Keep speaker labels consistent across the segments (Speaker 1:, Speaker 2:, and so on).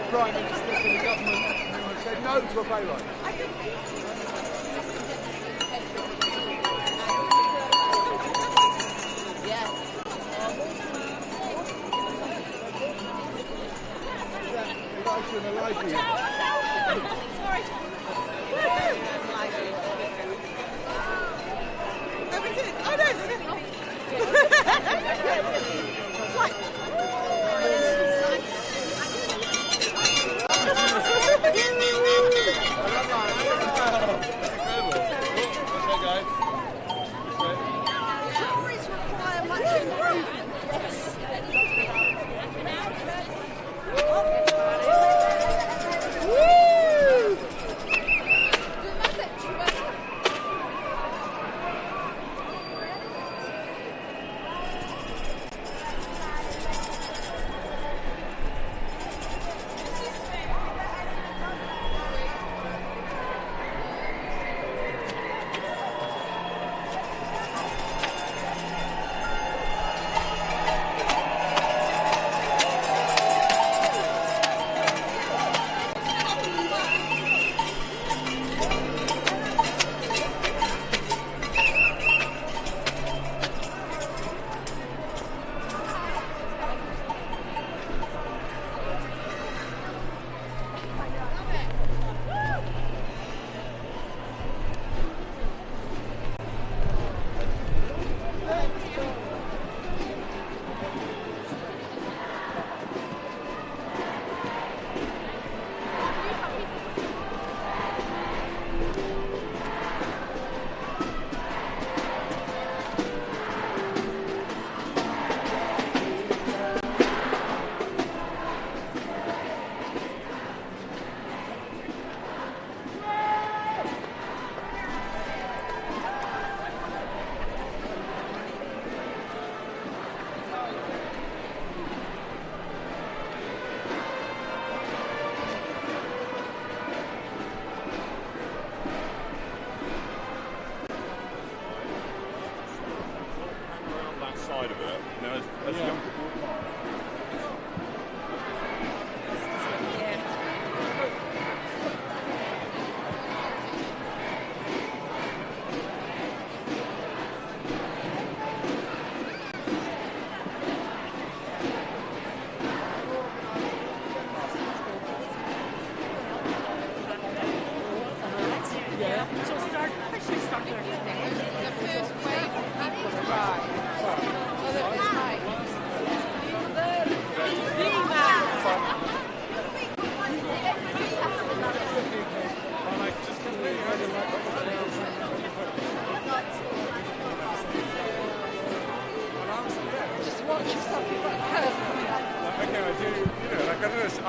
Speaker 1: Prime Minister to the government who said no to a pay rise.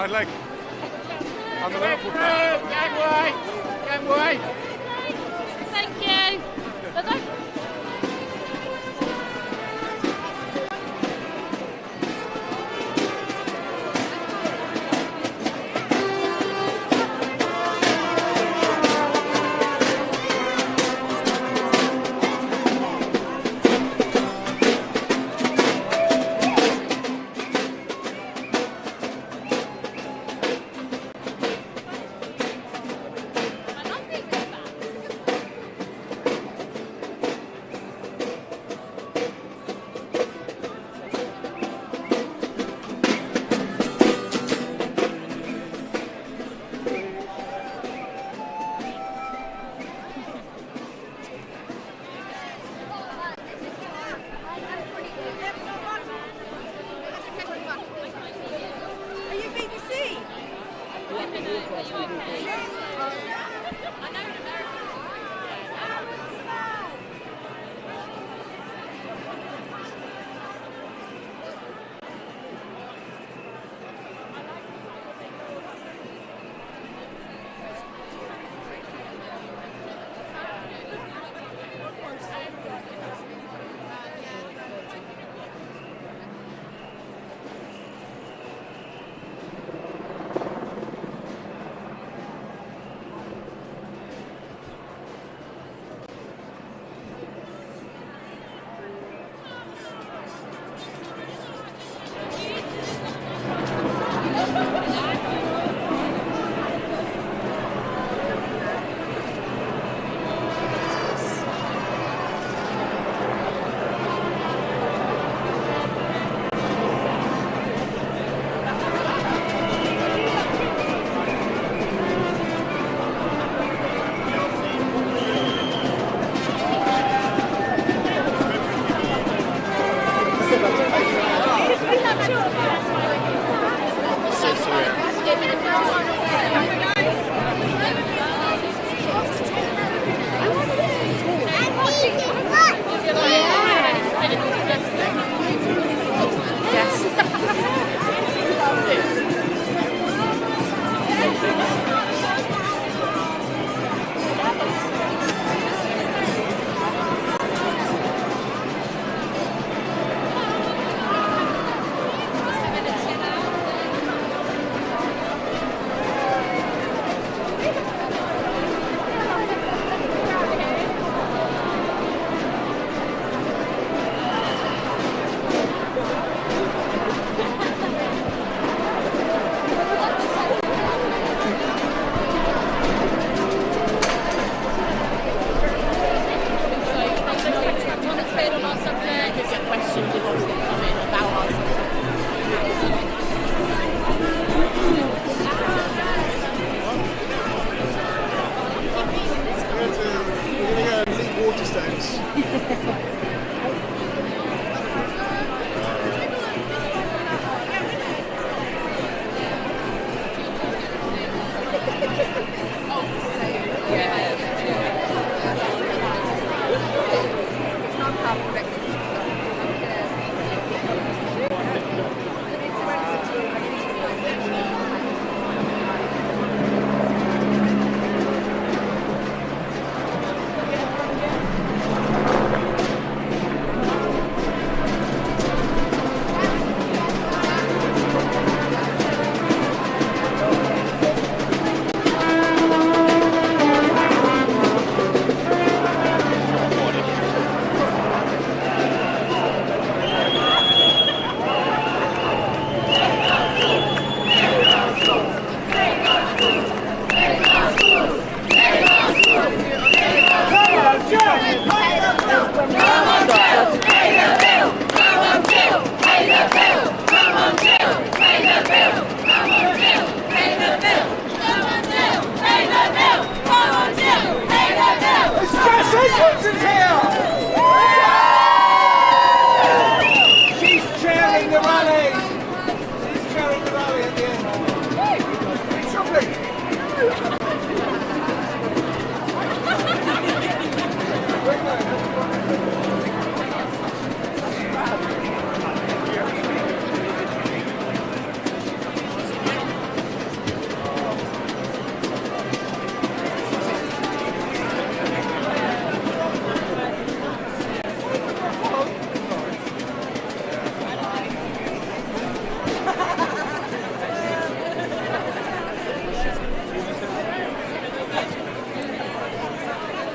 Speaker 2: I like. I'm a Liverpool fan.
Speaker 3: Don't worry.
Speaker 4: Thank you. Bye-bye.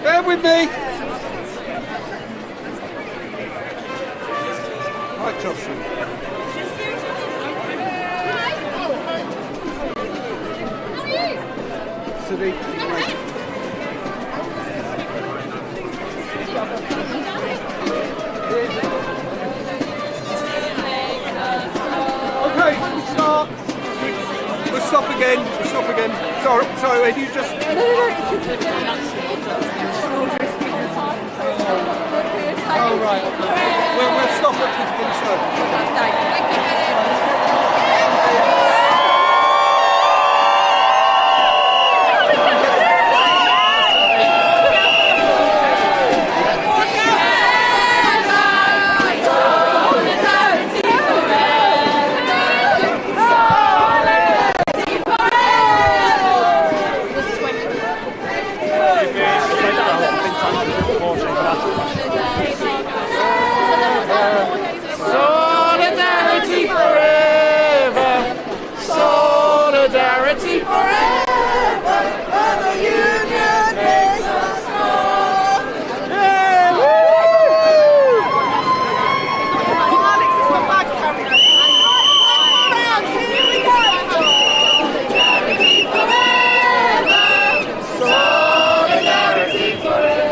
Speaker 1: Bear with me. Right, Jocelyn. Sadiq, okay, we'll start. We'll stop again. We'll stop again. Sorry, Ed, you just. Oh, right. We'll stop at 15,
Speaker 3: Solidarity forever! Solidarity forever! And the union makes us strong! Yeah! Woo! Alex, it's my bag carrier. Here we go! Solidarity forever! Solidarity forever!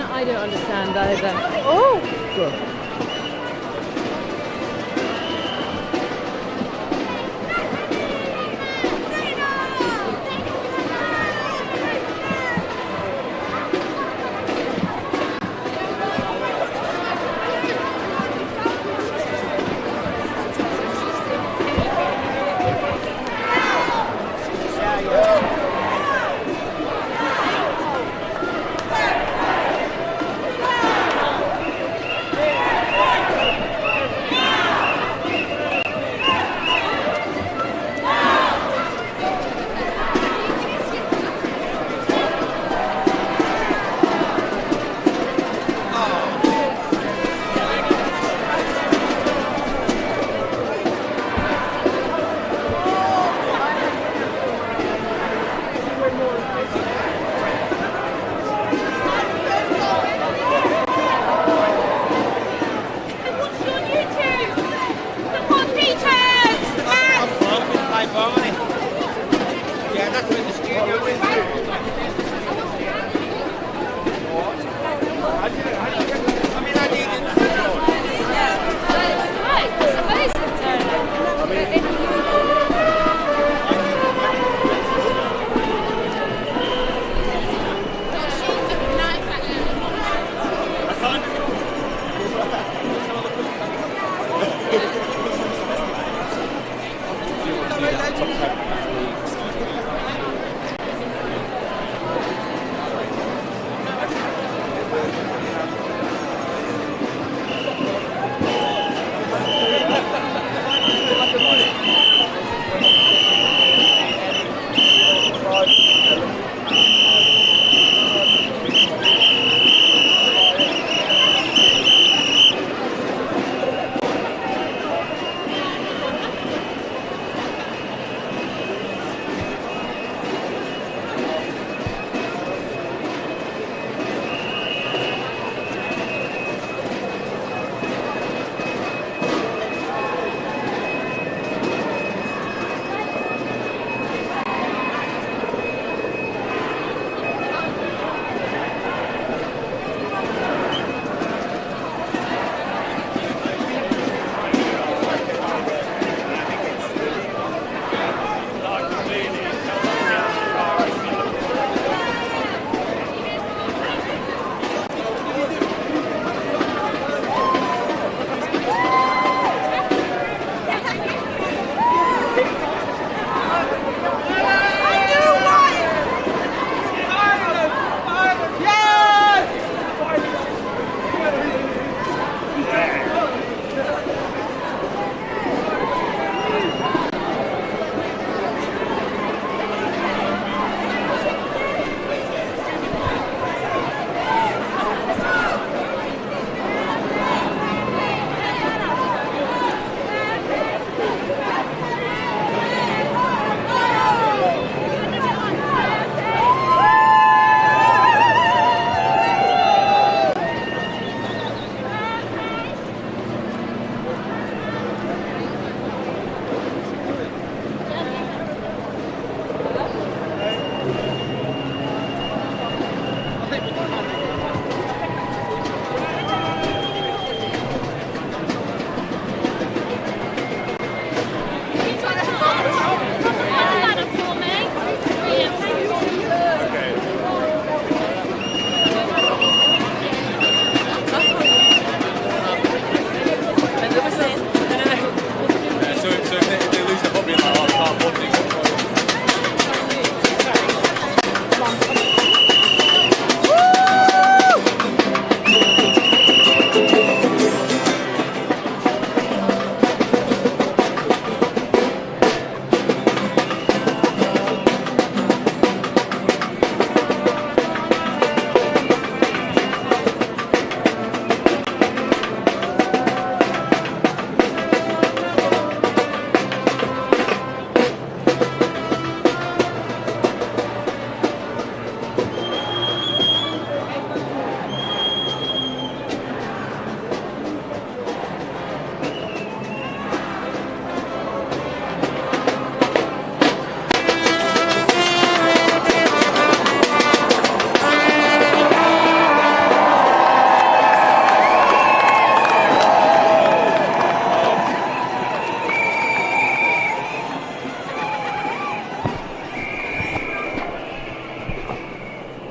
Speaker 5: I don't understand either. Oh!
Speaker 1: Good.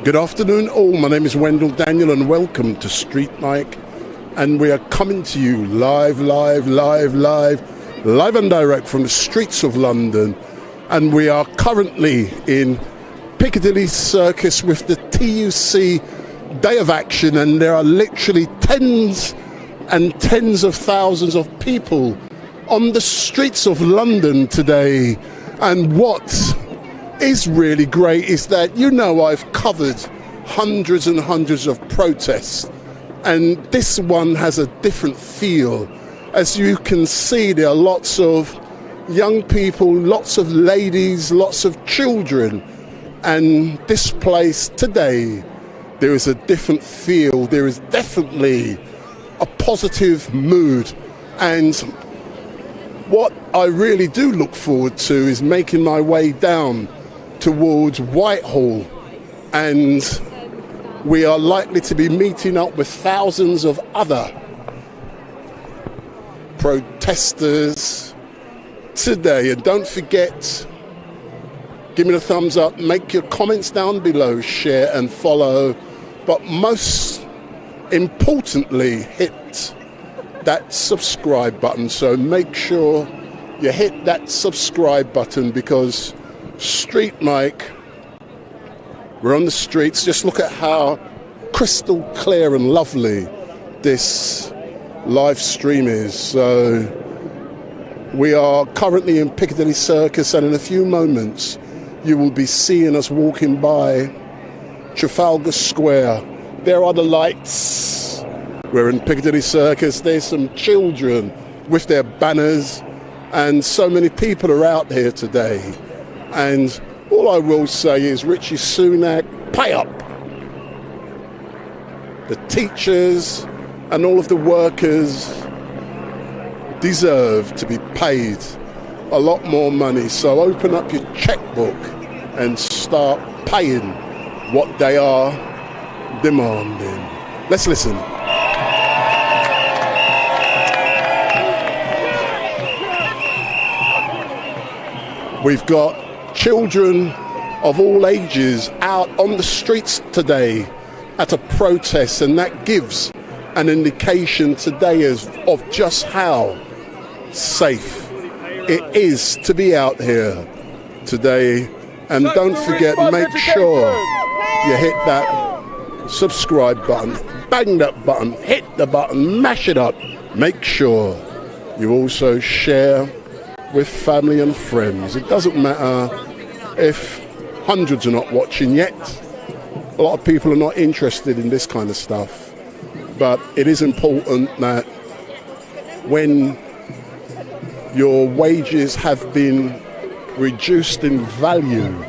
Speaker 6: Good afternoon all, my name is Wendell Daniel and welcome to Street Mike, and we are coming to you live and direct from the streets of London, and we are currently in Piccadilly Circus with the TUC Day of Action, and there are literally tens and tens of thousands of people on the streets of London today. And what is really great is that, you know, I've covered hundreds and hundreds of protests, and this one has a different feel. As you can see, there are lots of young people, lots of ladies, lots of children, and this place today, there is a different feel. There is definitely a positive mood, and what I really do look forward to is making my way down towards Whitehall, and we are likely to be meeting up with thousands of other protesters today. And don't forget, give me the thumbs up, make your comments down below, share and follow, but most importantly, hit that subscribe button. So make sure you hit that subscribe button, because Street Mike, we're on the streets. Just look at how crystal clear and lovely this live stream is. So we are currently in Piccadilly Circus, and in a few moments you will be seeing us walking by Trafalgar Square. There are the lights. We're in Piccadilly Circus. There's some children with their banners, and so many people are out here today. And all I will say is, Rishi Sunak, pay up. The teachers and all of the workers deserve to be paid a lot more money. So open up your checkbook and start paying what they are demanding. Let's listen. We've got children of all ages out on the streets today at a protest, and that gives an indication today of just how safe it is to be out here today. And don't forget, make sure you hit that subscribe button, bang that button, hit the button, mash it up. Make sure you also share with family and friends. It doesn't matter if hundreds are not watching yet. A lot of people are not interested in this kind of stuff. But it is important that when your wages have been reduced in value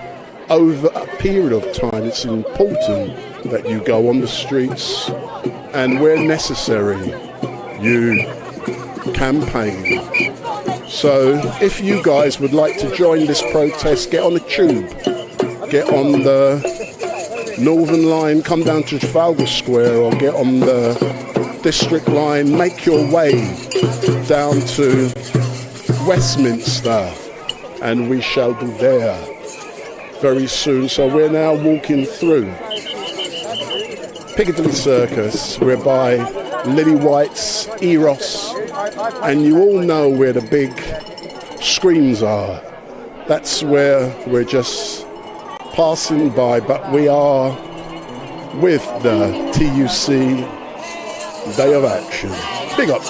Speaker 6: over a period of time, it's important that you go on the streets and, where necessary, you campaign. So if you guys would like to join this protest, get on the tube, get on the Northern Line, come down to Trafalgar Square, or get on the District Line, make your way down to Westminster, and we shall be there very soon. So we're now walking through Piccadilly Circus. We're by Lily White's Eros, and you all know where the big screens are. That's where we're just passing by, but we are with the TUC Day of Action. Big up.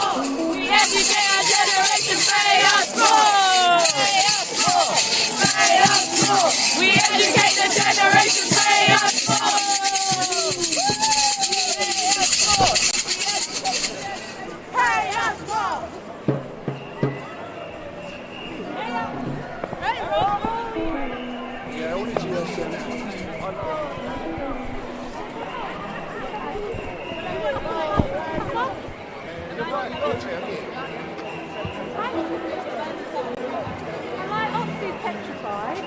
Speaker 3: We educate our generation, pay us more. Pay us more. We educate the generation, pay us more. Pay us more.
Speaker 5: My ox is petrified.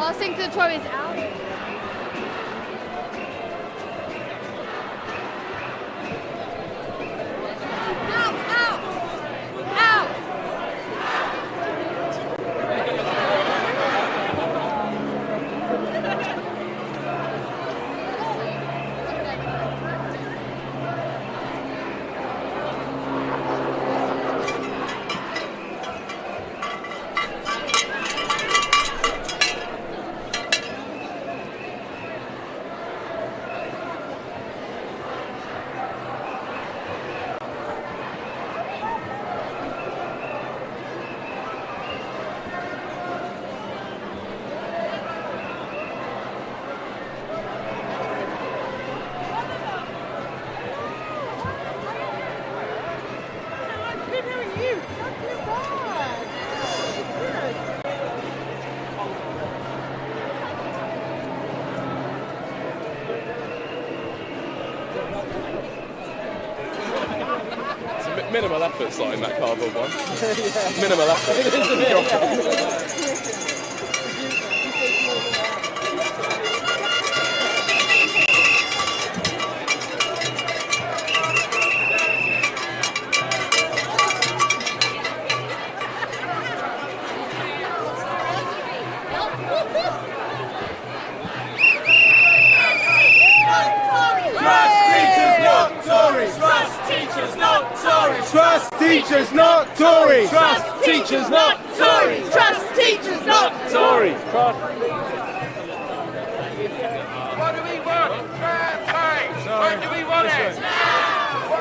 Speaker 4: I think the Tories out.
Speaker 7: Minimal effort starting that cardboard one. Minimal effort.
Speaker 1: Trust teachers, not Tories.
Speaker 3: Trust teachers, not Tories. Trust teachers, not Tories.
Speaker 2: What do we want? Fair pay. When do we want it?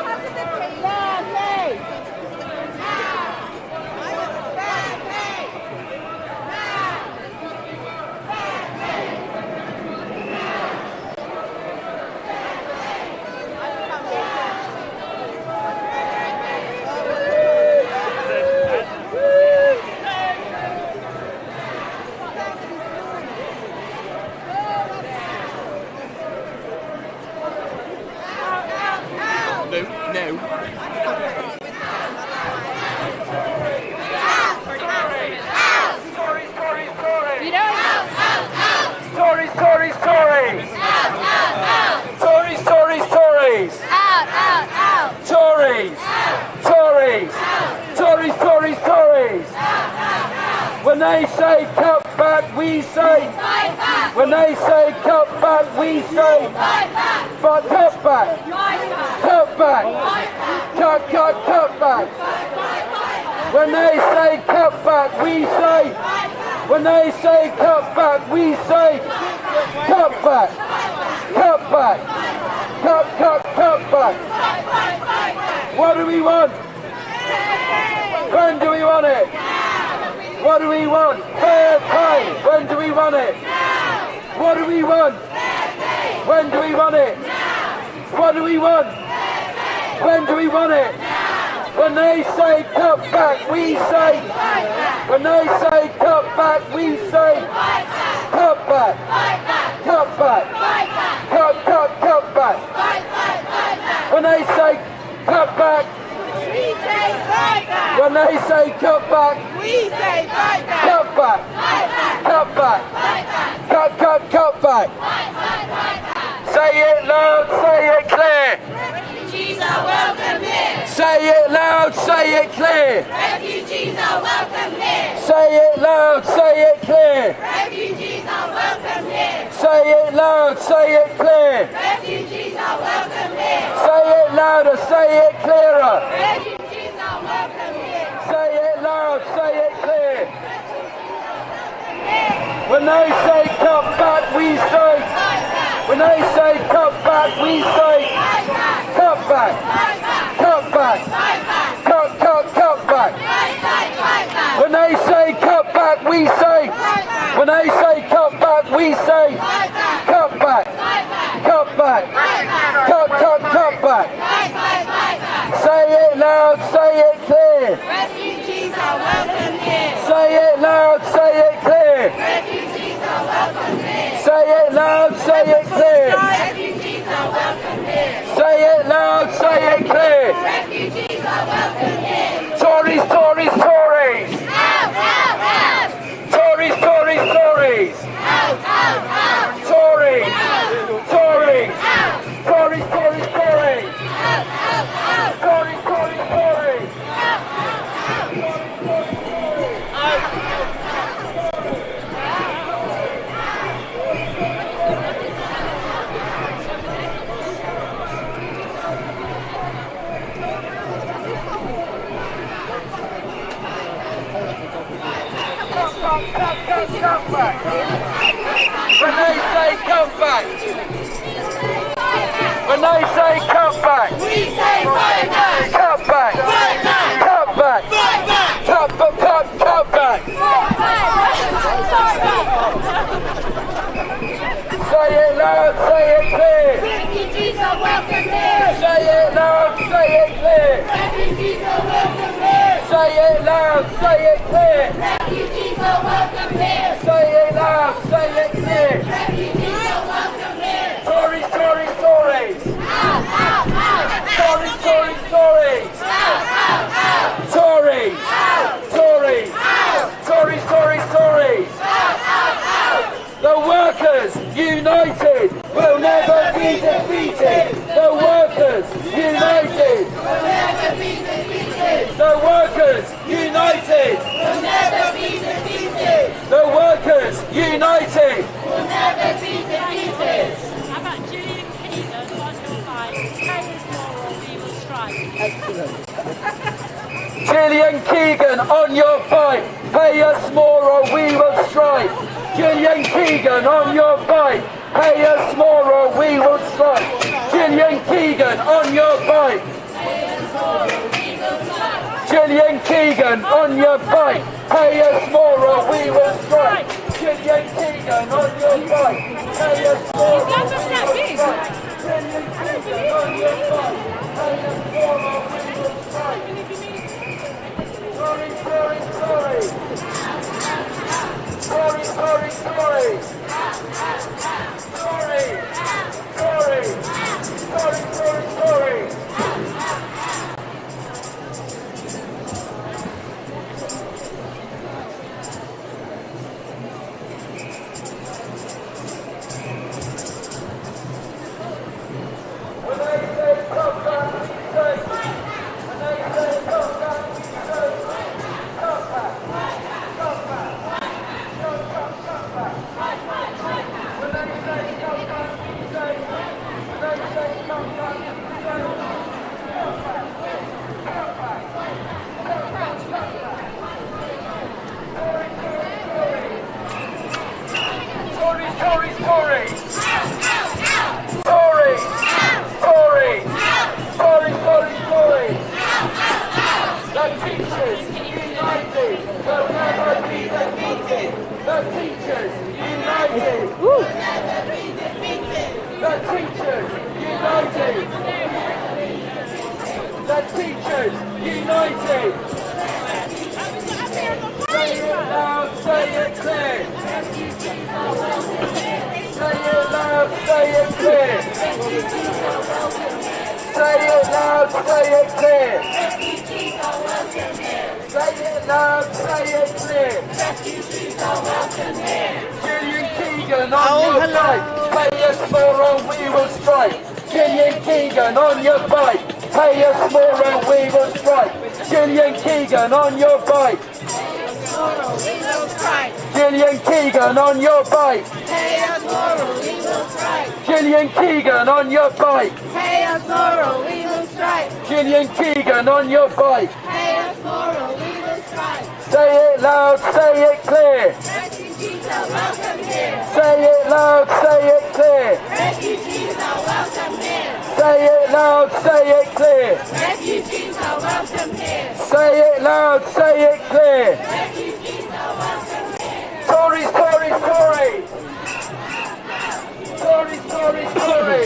Speaker 8: When they say cut back, we say fight back. When they say cut back, we say fight back. Cut back. Cut back. Cut back. When they say cut back, we say. When they say cut back, we say cut back. Cut back. Cut back. What do we want? When do we want it? What do we want? Fair pay. When do we want it? What do we want? When do we want it? What do we want? When do we want it? When they say cut back, we say. When they say cut back, we say cut back. Cut back. Cut back. When they say cut back,
Speaker 3: We say fight back.
Speaker 8: when they say cut back,
Speaker 3: We say fight back.
Speaker 8: cut back. Cut back. Cut back. Say it loud, say it clear.
Speaker 3: Refugees are welcome here.
Speaker 8: Say it loud, say it clear.
Speaker 3: Refugees are welcome here.
Speaker 8: Say it loud, say it clear.
Speaker 3: Refugees are welcome here.
Speaker 8: Say it loud, say it clear.
Speaker 3: Refugees are welcome here.
Speaker 8: Say it louder, say it clearer.
Speaker 3: Refugees are welcome here.
Speaker 8: Say it loud, say it clear. When they say cut back, we say. When they say cut back, we say cut back. Cut back. Cut back. When they say cut back, we say. When they say cut back, we say cut back. Cut back. Cut back. Say it loud, say it clear.
Speaker 3: Refugees are welcome here.
Speaker 8: Say it loud, say it clear.
Speaker 3: Refugees are welcome here.
Speaker 8: Say it loud, say it clear.
Speaker 3: Refugees are welcome here.
Speaker 8: Say it loud, say it clear.
Speaker 3: Refugees are welcome here.
Speaker 8: Tories, Tories, Tories.
Speaker 3: Out, out, out.
Speaker 8: Tories, Tories, Tories.
Speaker 3: Out,
Speaker 8: cut back. When they say cut back,
Speaker 3: We say fight back.
Speaker 8: cut back,
Speaker 3: Fight back.
Speaker 8: cut back,
Speaker 3: Fight back.
Speaker 8: cut back. Say it loud, say it clear.
Speaker 3: Refugees are welcome here.
Speaker 8: Say it loud, say it clear.
Speaker 3: Refugees are welcome here.
Speaker 8: Say it loud, say it clear.
Speaker 3: Refugees are welcome here.
Speaker 8: Say it loud, say it clear.
Speaker 3: Refugees are welcome here.
Speaker 8: Stories, stories, stories.
Speaker 3: Out, out, out.
Speaker 8: Stories, stories, stories.
Speaker 3: Out, out, out.
Speaker 8: Tories, Tories, Tories, Tories, Tories. The workers united will never be defeated. The workers united.
Speaker 3: We'll never be defeated.
Speaker 8: The workers united.
Speaker 3: We'll never be defeated.
Speaker 8: The workers united.
Speaker 3: We'll never be defeated.
Speaker 4: How about Julian Keegan on your fight? Pay us more or we will strike.
Speaker 8: Gillian Keegan on your fight. Pay us more or we will strike. Gillian Keegan on your fight. Pay us more or we will strike. Gillian Keegan on your fight. Gillian Keegan on your fight. Pay us more or we will strike. Gillian Keegan on your fight. Pay us more or we will strike. Gillian Keegan on your fight. Pay us more or we will strike. Sorry, sorry, sorry. Sorry, sorry, sorry. Sorry, sorry. Sorry, sorry, sorry. When they say come back, we say. When they say come back, we say. Come back. Come back. Come back. When they say come back, we say. When they say come back, we say. Come back. Come back. Come back. Sorry, sorry, sorry. Sorry. Sorry. Sorry, sorry, sorry. The teachers united will never be defeated. The teachers united will never be defeated. The teachers united. The teachers united. Say it loud, say it clear. Say it loud, say it clear. Say it loud, say it clear. Say it loud, say it clear. Gillian Keegan on your fight. Pay us more or we will strike. Gillian Keegan on your fight. Pay us more or we will strike. Gillian Keegan on your fight. Gillian Keegan on your fight.
Speaker 3: Pay us more or we will strike.
Speaker 8: Gillian Keegan on your fight.
Speaker 3: Pay us more or we will strike.
Speaker 8: Gillian Keegan on your fight.
Speaker 3: Pay us more or we will strike.
Speaker 8: Say it loud, say it clear.
Speaker 3: Refugees are welcome here.
Speaker 8: Say it loud, say it clear.
Speaker 3: Refugees are welcome here.
Speaker 8: Say it loud, say it clear.
Speaker 3: Refugees are welcome here.
Speaker 8: Say it loud, say it clear.
Speaker 3: Refugees are welcome here.
Speaker 8: Sorry, sorry, sorry. Sorry, sorry, sorry.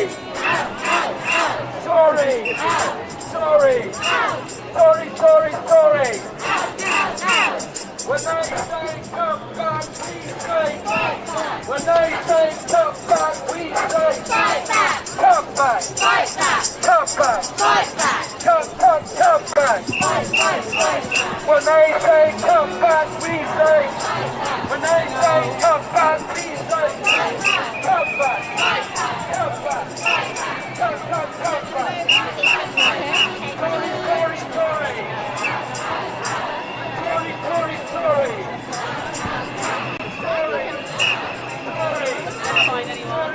Speaker 8: Sorry. Sorry. Sorry, sorry, sorry. When they say come back, we say. When they say come back, we say.
Speaker 3: Fight back.
Speaker 8: Come back.
Speaker 3: Fight back.
Speaker 8: Come back.
Speaker 3: Fight back.
Speaker 8: Come back.
Speaker 3: Fight, fight, fight.
Speaker 8: When they say come back, we say. When they say come back, we say. Come back. Come back. Come back. Sorry, sorry, sorry. Sorry, sorry, sorry. Sorry. Sorry.
Speaker 4: Find anyone.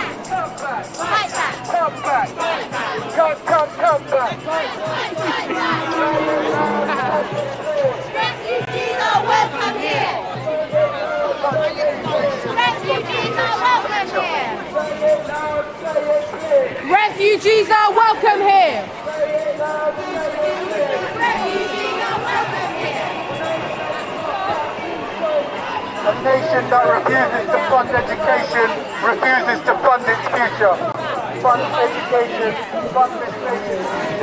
Speaker 3: Fight back.
Speaker 8: Come back. Come back.
Speaker 3: Refugees are welcome here.
Speaker 8: A nation that refuses to fund education refuses to fund its future. Fund education, fund this nation's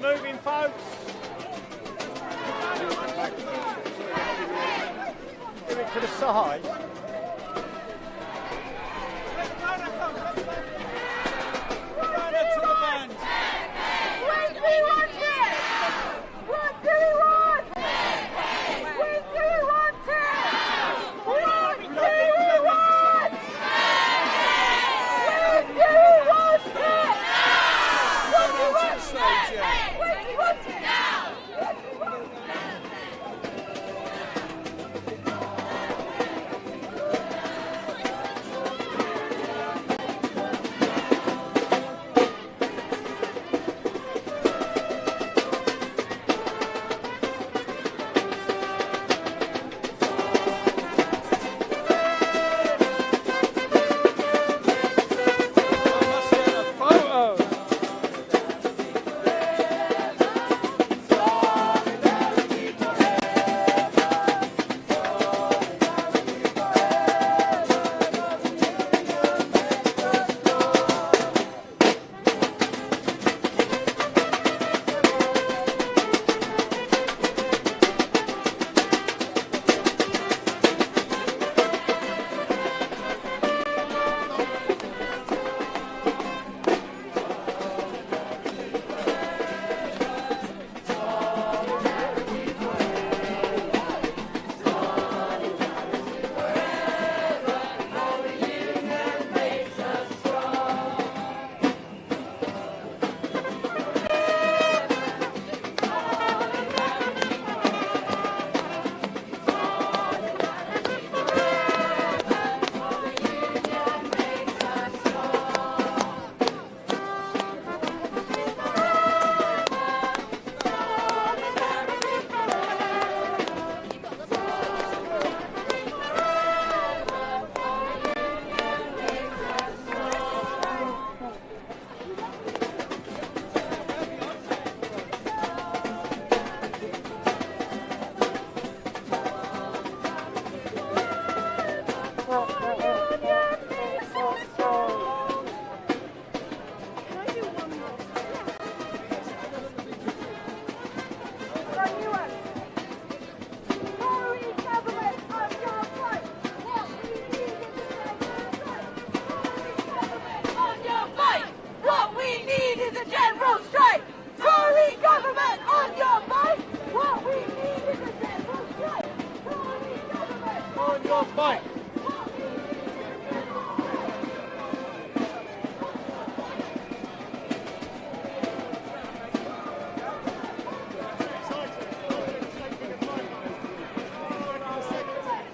Speaker 1: moving, folks. Give it to the side.
Speaker 3: When do we want it? What do we want? When do we want it? What do we want? When do we want it? What do we want? When do we want it? Now! When do we want it?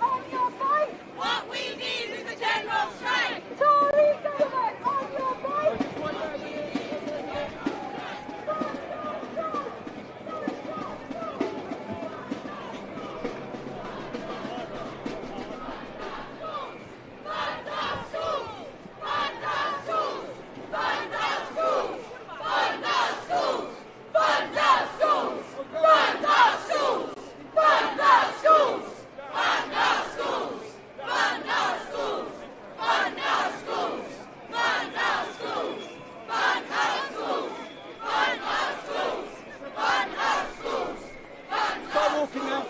Speaker 2: On your bike.
Speaker 3: What we need is a general strike. Tory government, on your bike. Fund our schools. Fund our schools. Fund our schools. Fund our schools. Fund our schools. Fund our schools. Fund our schools. Fund our schools. Fund our schools. Fund our schools. Fund our schools. Fund our schools. Fund our schools. Fund our schools.
Speaker 1: Stop walking now.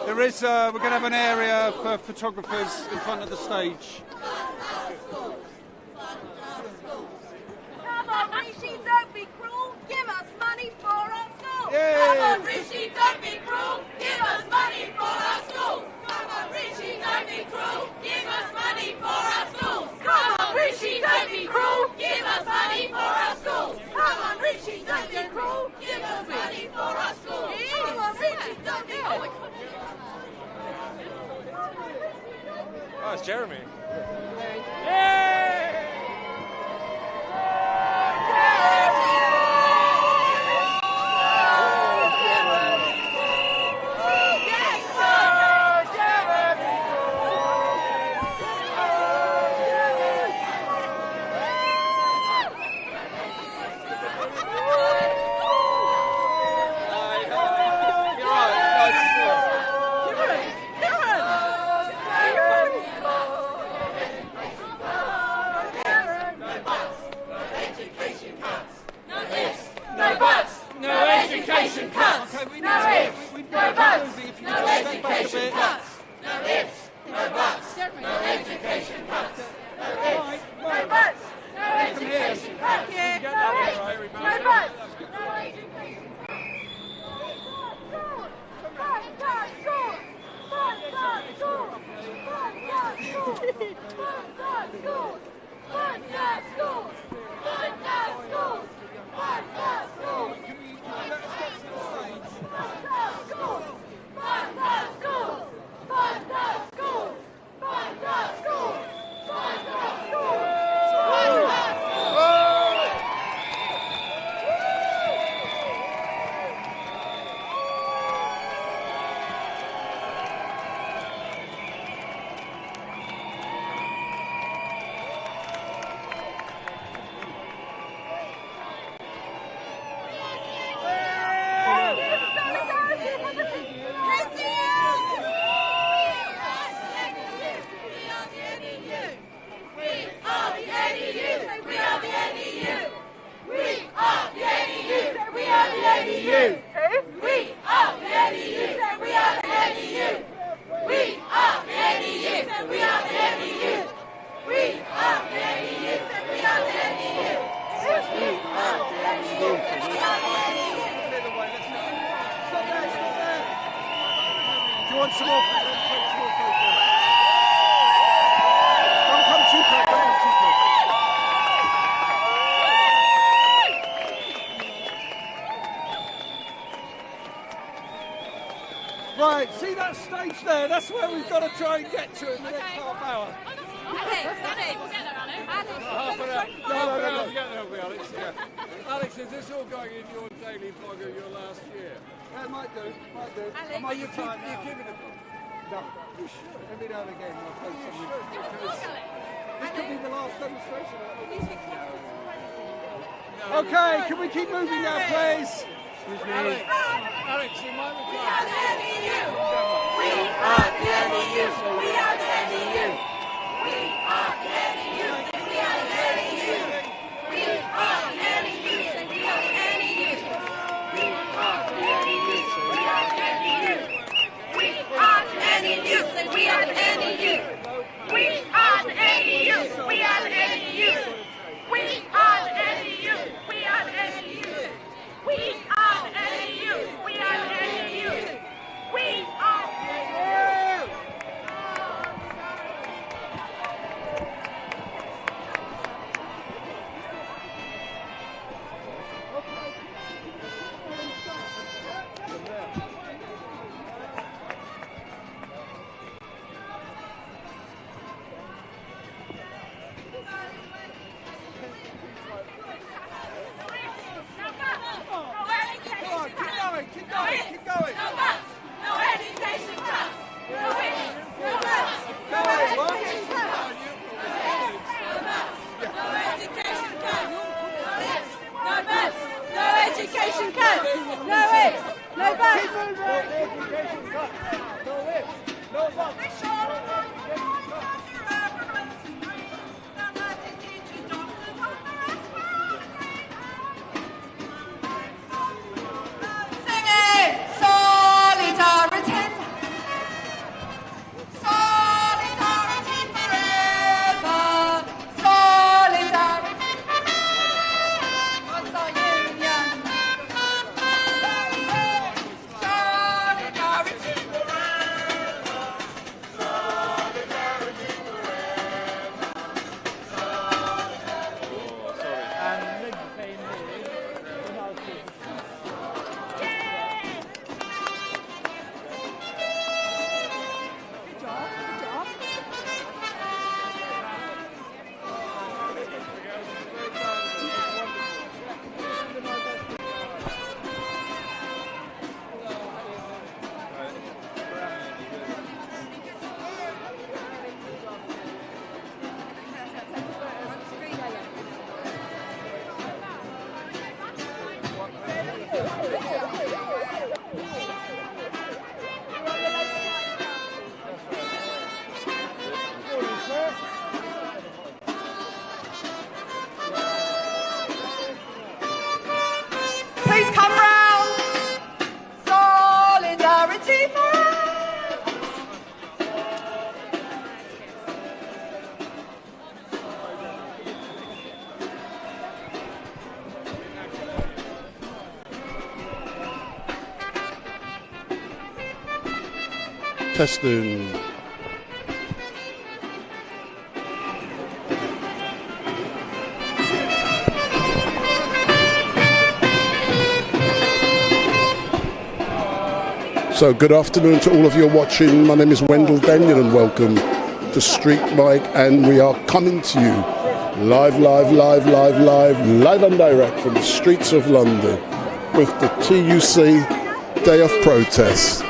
Speaker 1: There is, we're going to have an area for photographers in front of the stage.
Speaker 3: Come on, Rishi, don't be cruel. Give us money for our schools.
Speaker 1: Yay.
Speaker 3: Come on, Rishi, don't be cruel. Give us money for our schools. Come on, Rishi, don't be cruel. Give us money for our schools. Come on, Rishi, don't be cruel. Give us money for our schools. Come on, Rishi, don't be cruel. Give us money for our schools. Come on, Rishi, don't be cruel.
Speaker 7: Oh, it's Jeremy.
Speaker 3: Education cuts.
Speaker 1: Okay, we
Speaker 3: No
Speaker 1: need
Speaker 3: ifs,
Speaker 1: to, we need
Speaker 3: no
Speaker 1: to
Speaker 3: buts.
Speaker 1: move. If you
Speaker 3: No
Speaker 1: could just step back a
Speaker 3: education
Speaker 1: bit.
Speaker 3: cuts. No ifs, no buts. No education cuts. No ifs, no buts. No education cuts. No ifs, no buts. No education cuts. Fund our schools. Fund our schools. Fund our schools. Fund our schools. Fund our schools. Fund our schools. Fund our schools. Fund our schools. Fund our schools. Fund our schools. Fund our schools. Fund our schools. Fund our
Speaker 1: Do you want some more? Don't come too close. Don't come too close. Right, see that stage there? That's where we've got to try and get to in the next half hour.
Speaker 2: Alex, is this all going in your daily vlog of your last year?
Speaker 1: Yeah, it might do. Might do.
Speaker 2: Are you keeping it?
Speaker 1: No, you should. Every now and again I'll post something. This could be the last demonstration. Okay, can we keep moving now, please?
Speaker 2: Alex, you might
Speaker 3: We are the NEU. We are the NEU. We are the NEU. We are the NEU. We are the NEU. We are the NEU. We are the NEU. We are the NEU. We are the NEU. We are the NEU. We are the NEU. We are the NEU. We are the NEU. We are the NEU. We are the NEU. We are the NEU. We are the NEU. Please come round. Solidarity forever.
Speaker 6: Testing. So good afternoon to all of you watching. My name is Wendell Daniel and welcome to Street Mike, and we are coming to you live and direct from the streets of London with the TUC Day of Protest.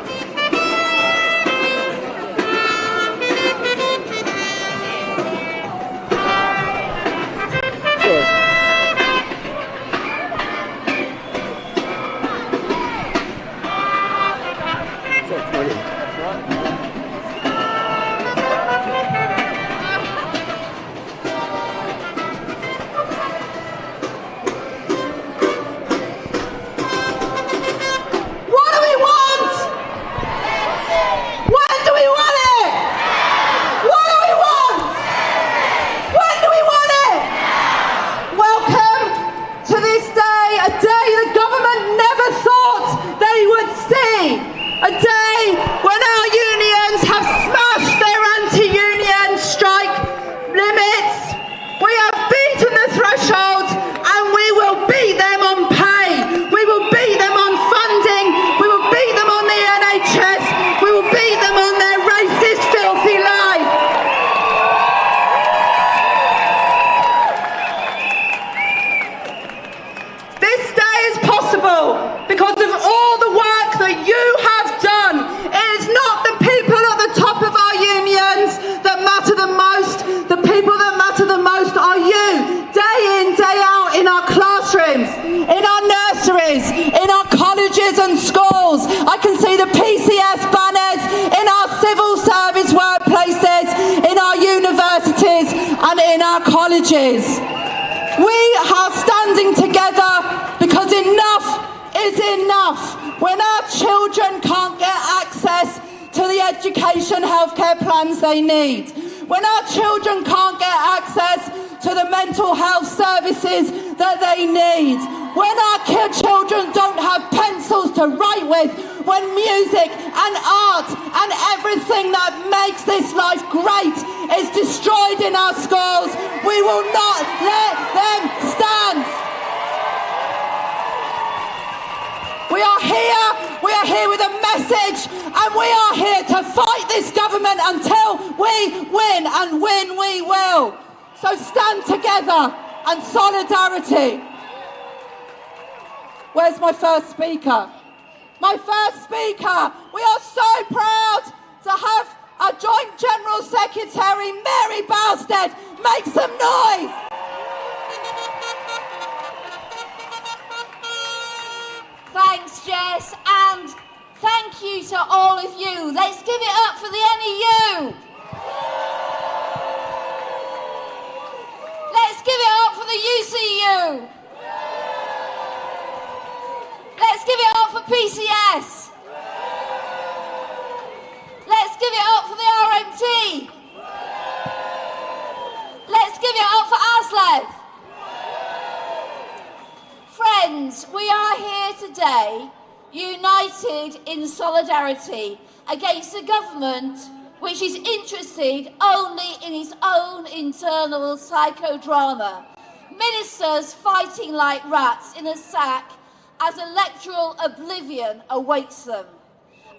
Speaker 3: A day when our unions have smashed their anti-union strike limits. We have beaten the threshold and we will beat them on pay. We will beat them on funding. We will beat them on the NHS. We will beat them on their racist, filthy lies. This day is possible because of all the work that you have done. It is not the people at the top of our unions that matter the most. The people that matter the most are you, day in, day out, in our classrooms, in our nurseries, in our colleges and schools. I can see the PCS banners in our civil service workplaces, in our universities and in our colleges. We are standing together because enough is enough. When our children can't get access to the education healthcare plans they need, when our children can't get access to the mental health services that they need, when our children don't have pencils to write with, when music and art and everything that makes this life great is destroyed in our schools, we will not let them stand. We are here with a message, and we are here to fight this government until we win, and win we will. So stand together and solidarity. Where's my first speaker? My first speaker. We are so proud to have our Joint General Secretary, Mary Bowstead. Make some noise.
Speaker 9: Thanks, Jess, and thank
Speaker 3: thank you to all of you. Let's give it up for the NEU. Let's give it up for the UCU. Let's give it up for PCS. Let's give it up for the RMT. Let's give it up for ASLEF. Friends, we are here today united in solidarity against a government which is interested only in its own internal psychodrama. Ministers fighting like rats in a sack as electoral oblivion awaits them.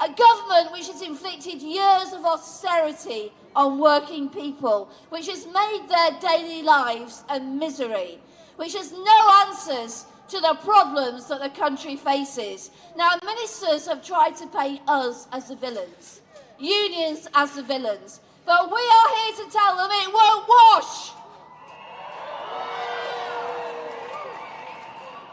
Speaker 3: A government which has inflicted years of austerity on working people, which has made their daily lives a misery, which has no answers to the problems that the country faces. Now, ministers have tried to paint us as the villains, unions as the villains, but we are here to tell them it won't wash.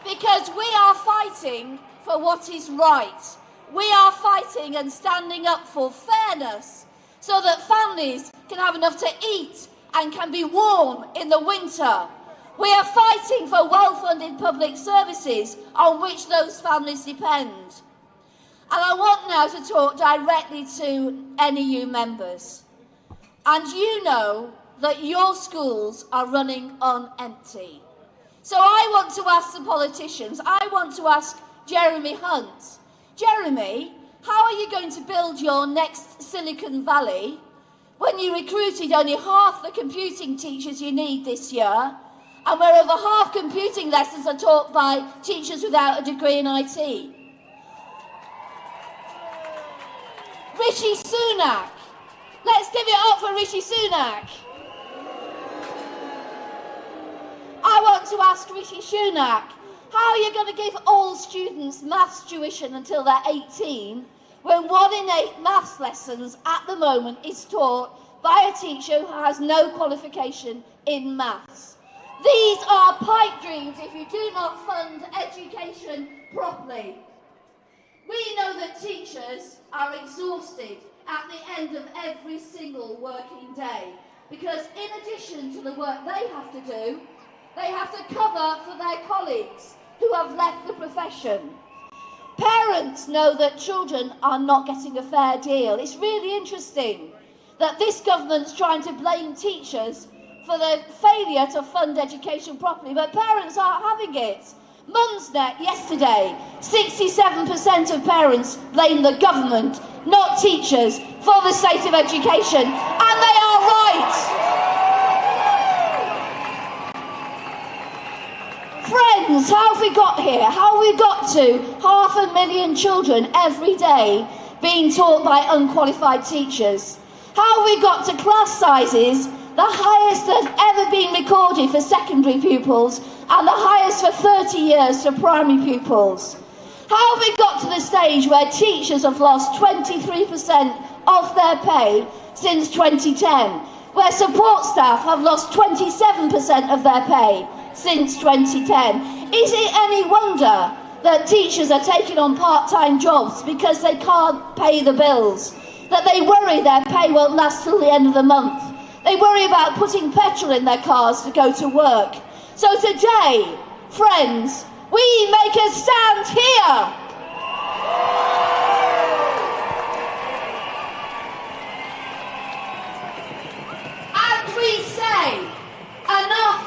Speaker 3: Because we are fighting for what is right. We are fighting and standing up for fairness so that families can have enough to eat and can be warm in the winter. We are fighting for well-funded public services on which those families depend. And I want now to talk directly to NEU members. And you know that your schools are running on empty. So I want to ask the politicians, I want to ask Jeremy Hunt. Jeremy, how are you going to build your next Silicon Valley when you recruited only half the computing teachers you need this year, and where over half computing lessons are taught by teachers without a degree in IT? Rishi Sunak. Let's give it up for Rishi Sunak. I want to ask Rishi Sunak, how are you going to give all students maths tuition until they're 18 when 1 in 8 maths lessons at the moment is taught by a teacher who has no qualification in maths? These are pipe dreams if you do not fund education properly. We know that teachers are exhausted at the end of every single working day because in addition to the work they have to do, they have to cover for their colleagues who have left the profession. Parents know that children are not getting a fair deal. It's really interesting that this government's trying to blame teachers for the failure to fund education properly, but parents aren't having it. Mumsnet yesterday, 67% of parents blame the government, not teachers, for the state of education, and they are right. Friends, how have we got here? How have we got to 500,000 children every day being taught by unqualified teachers? How have we got to class sizes the highest that have ever been recorded for secondary pupils and the highest for 30 years for primary pupils? How have we got to the stage where teachers have lost 23% of their pay since 2010, where support staff have lost 27% of their pay since 2010? Is it any wonder that teachers are taking on part-time jobs because they can't pay the bills, that they worry their pay won't last till the end of the month? They worry about putting petrol in their cars to go to work. So today, friends, we make a stand here. And we say, enough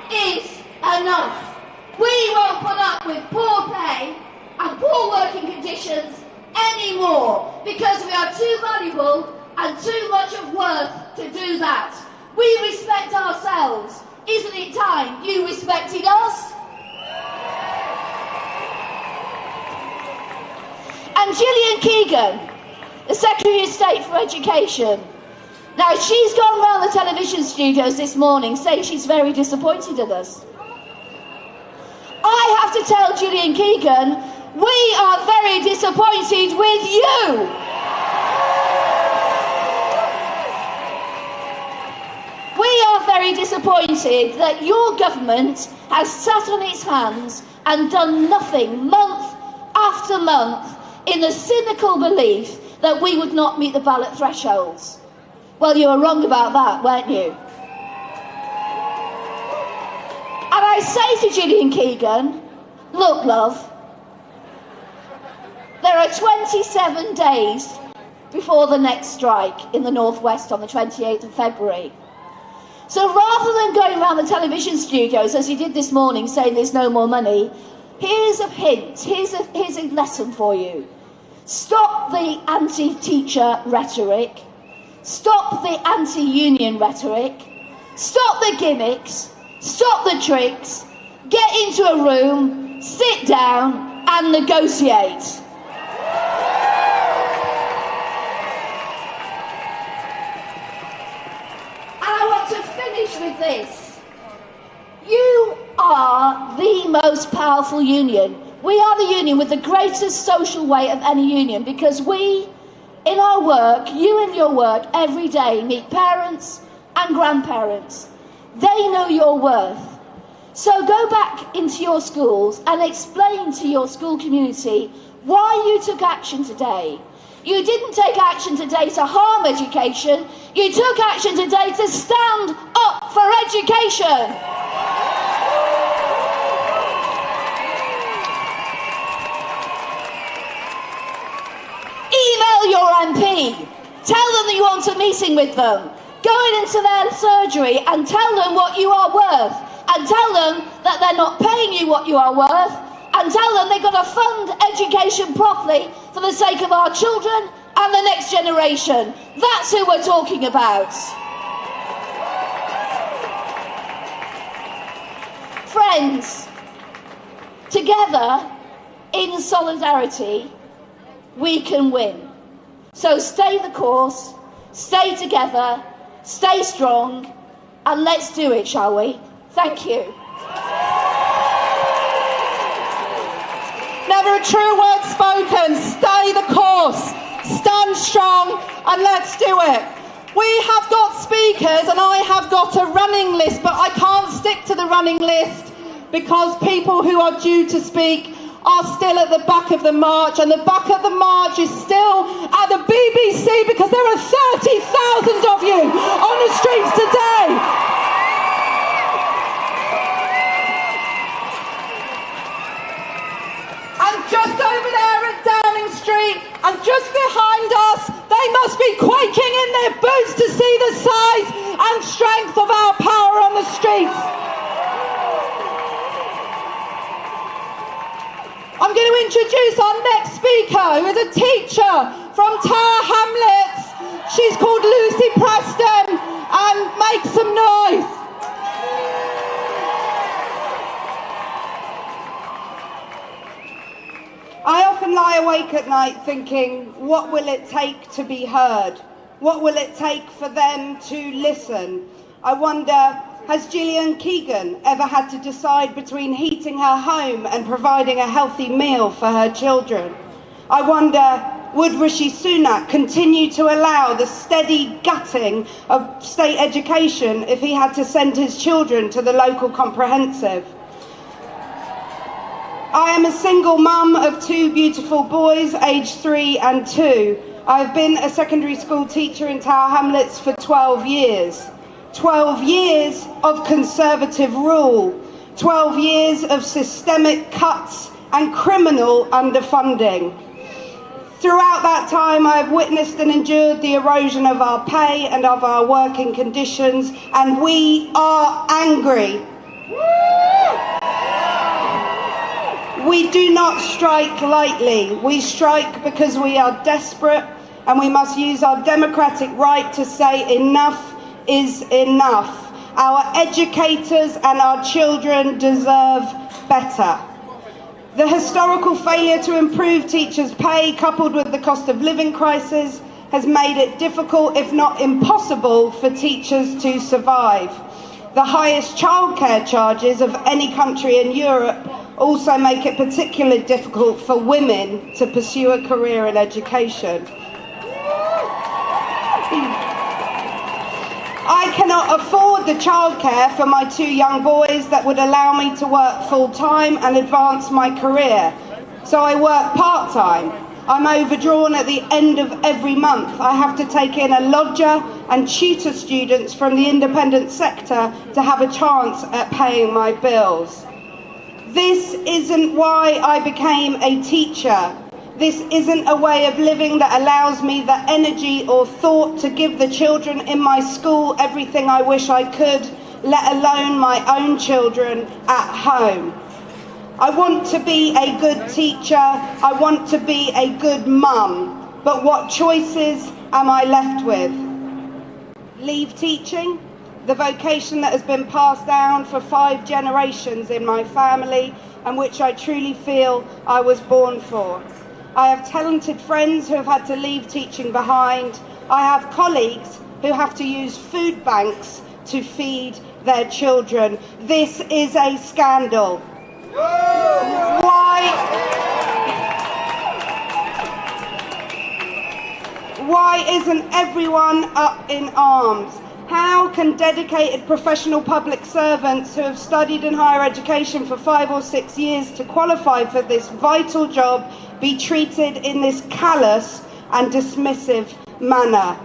Speaker 3: is enough. We won't put up with poor pay and poor working conditions anymore because we are too valuable and too much of worth to do that. We respect ourselves. Isn't it time you respected us? And Gillian Keegan, the Secretary of State for Education. Now, she's gone around the television studios this morning saying she's very disappointed in us. I have to tell Gillian Keegan, we are very disappointed with you. We are very disappointed that your government has sat on its hands and done nothing month after month in the cynical belief that we would not meet the ballot thresholds. Well, you were wrong about that, weren't you? And I say to Gillian Keegan, look, love, there are 27 days before the next strike in the Northwest on the 28th of February. So rather than going around the television studios, as you did this morning, saying there's no more money, here's a hint, here's a lesson for you. Stop the anti-teacher rhetoric, stop the anti-union rhetoric, stop the gimmicks, stop the tricks, get into a room, sit down and negotiate. With this, you are the most powerful union. We are the union with the greatest social weight of any union, because we, in our work, you in your work every day, meet parents and grandparents. They know your worth. So go back into your schools and explain to your school community why you took action today. You didn't take action today to harm education. You took action today to stand up for education. Email your MP. Tell them that you want a meeting with them. Go into their surgery and tell them what you are worth. And tell them that they're not paying you what you are worth. And tell them they've got to fund education properly for the sake of our children and the next generation. That's who we're talking about. Friends, together, in solidarity, we can win. So stay the course, stay together, stay strong, and let's do it, shall we? Thank you.
Speaker 5: Never a true word spoken. Stay the course, stand strong, and let's do it. We have got speakers and I have got a running list, but I can't stick to the running list because people who are due to speak are still at the back of the march, and the back of the march is still at the BBC because there are 30,000 of you on the streets today. And just over there at Downing Street, and just behind us, they must be quaking in their boots to see the size and strength of our power on the streets. I'm going to introduce our next speaker, who is a teacher from Tower Hamlets. She's called Lucy Preston, and make some noise. I often lie awake at night thinking, what will it take to be heard? What will it take for them to listen? I wonder, has Gillian Keegan ever had to decide between heating her home and providing a healthy meal for her children? I wonder, would Rishi Sunak continue to allow the steady gutting of state education if he had to send his children to the local comprehensive? I am a single mum of two beautiful boys, aged 3 and 2. I've been a secondary school teacher in Tower Hamlets for 12 years. 12 years of Conservative rule. 12 years of systemic cuts and criminal underfunding. Throughout that time, I have witnessed and endured the erosion of our pay and of our working conditions, and we are angry. We do not strike lightly. We strike because we are desperate, and we must use our democratic right to say enough is enough. Our educators and our children deserve better. The historical failure to improve teachers' pay, coupled with the cost of living crisis, has made it difficult, if not impossible, for teachers to survive. The highest childcare charges of any country in Europe also make it particularly difficult for women to pursue a career in education. I cannot afford the childcare for my 2 young boys that would allow me to work full-time and advance my career, so I work part-time. I'm overdrawn at the end of every month. I have to take in a lodger and tutor students from the independent sector to have a chance at paying my bills. This isn't why I became a teacher. This isn't a way of living that allows me the energy or thought to give the children in my school everything I wish I could, let alone my own children at home. I want to be a good teacher. I want to be a good mum. But what choices am I left with? Leave teaching, the vocation that has been passed down for 5 generations in my family and which I truly feel I was born for. I have talented friends who have had to leave teaching behind. I have colleagues who have to use food banks to feed their children. This is a scandal. Why isn't everyone up in arms? How can dedicated professional public servants who have studied in higher education for 5 or 6 years to qualify for this vital job be treated in this callous and dismissive manner?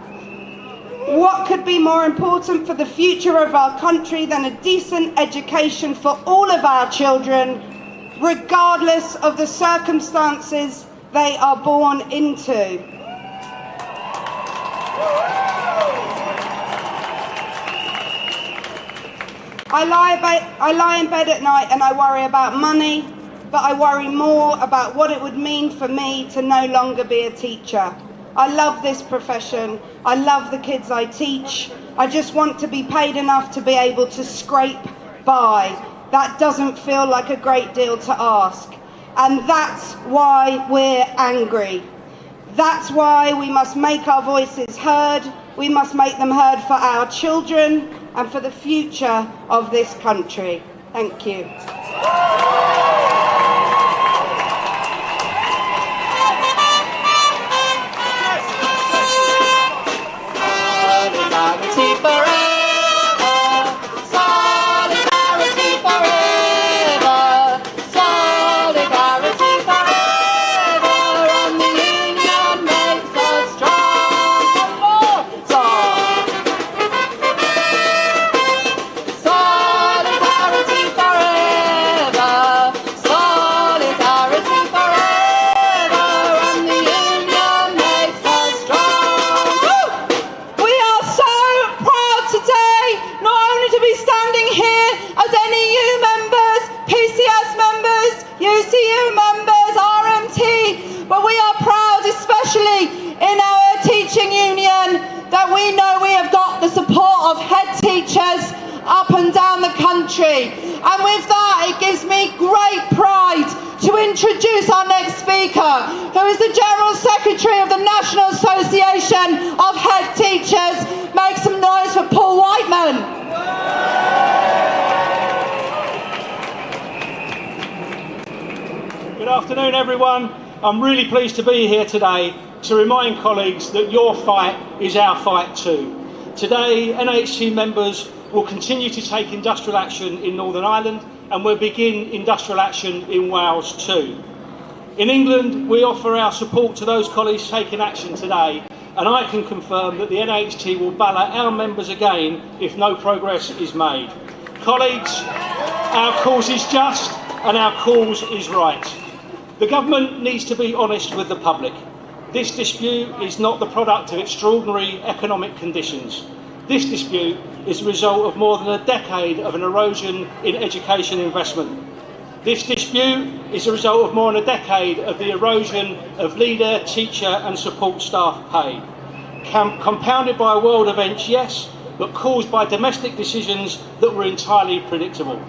Speaker 5: What could be more important for the future of our country than a decent education for all of our children, regardless of the circumstances they are born into? I lie in bed at night and I worry about money, but I worry more about what it would mean for me to no longer be a teacher. I love this profession. I love the kids I teach. I just want to be paid enough to be able to scrape by. That doesn't feel like a great deal to ask. And that's why we're angry. That's why we must make our voices heard. We must make them heard for our children and for the future of this country. Thank you. And with that, it gives me great pride to introduce our next speaker, who is the General Secretary of the National Association of Head Teachers. Make some noise for Paul Whiteman.
Speaker 9: Good afternoon, everyone. I'm really pleased to be here today to remind colleagues that your fight is our fight too. Today, NHT members will continue to take industrial action in Northern Ireland and will begin industrial action in Wales too. In England, we offer our support to those colleagues taking action today, and I can confirm that the NHT will ballot our members again if no progress is made. Colleagues, our cause is just and our cause is right. The government needs to be honest with the public. This dispute is not the product of extraordinary economic conditions. This dispute is the result of more than a decade of an erosion in education investment. This dispute is the result of more than a decade of the erosion of leader, teacher and support staff pay. Compounded by world events, yes, but caused by domestic decisions that were entirely predictable.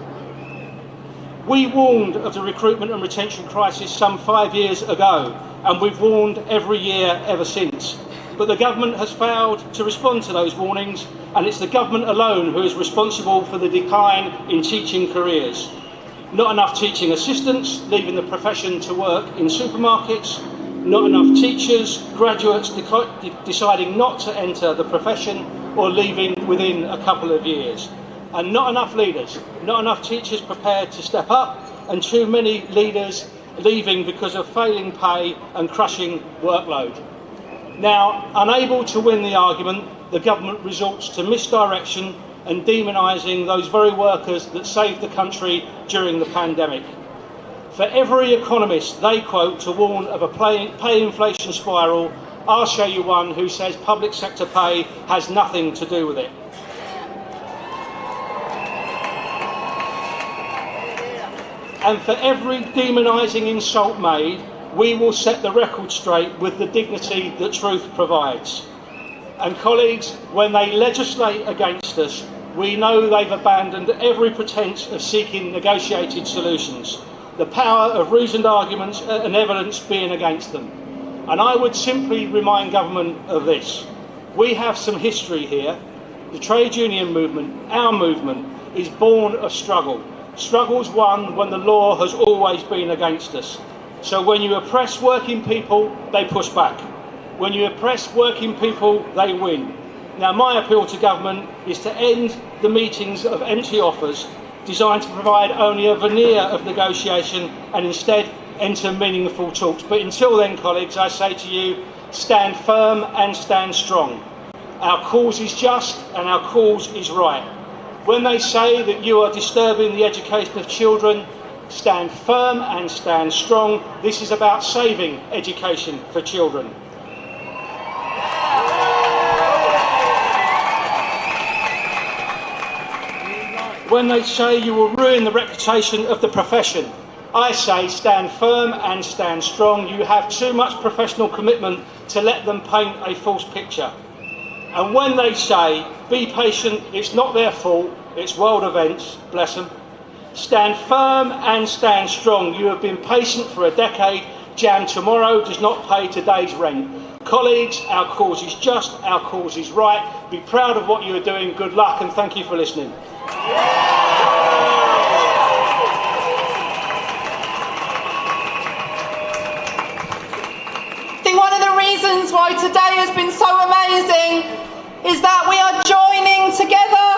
Speaker 9: We warned of the recruitment and retention crisis some 5 years ago, and we've warned every year ever since. But the government has failed to respond to those warnings, and it's the government alone who is responsible for the decline in teaching careers. Not enough teaching assistants leaving the profession to work in supermarkets, not enough teachers, graduates deciding not to enter the profession or leaving within a couple of years. And not enough leaders, not enough teachers prepared to step up, and too many leaders leaving because of failing pay and crushing workload. Now, unable to win the argument, the government resorts to misdirection and demonising those very workers that saved the country during the pandemic. For every economist they quote to warn of a pay inflation spiral, I'll show you one who says public sector pay has nothing to do with it. And for every demonising insult made, we will set the record straight with the dignity that truth provides. And colleagues, when they legislate against us, we know they've abandoned every pretence of seeking negotiated solutions, the power of reasoned arguments and evidence being against them. And I would simply remind government of this. We have some history here. The trade union movement, our movement, is born of struggle. Struggles won when the law has always been against us. So when you oppress working people, they push back. When you oppress working people, they win. Now, my appeal to government is to end the meetings of empty offers designed to provide only a veneer of negotiation and instead enter meaningful talks. But until then, colleagues, I say to you, stand firm and stand strong. Our cause is just and our cause is right. When they say that you are disturbing the education of children, stand firm and stand strong. This is about saving education for children. When they say you will ruin the reputation of the profession, I say stand firm and stand strong. You have too much professional commitment to let them paint a false picture. And when they say, be patient, it's not their fault, it's world events, bless them, stand firm and stand strong. You have been patient for a decade. Jam tomorrow does not pay today's rent. Colleagues, our cause is just, our cause is right. Be proud of what you are doing. Good luck and thank you for listening.
Speaker 10: I think one of the reasons why today has been so amazing is that we are joining together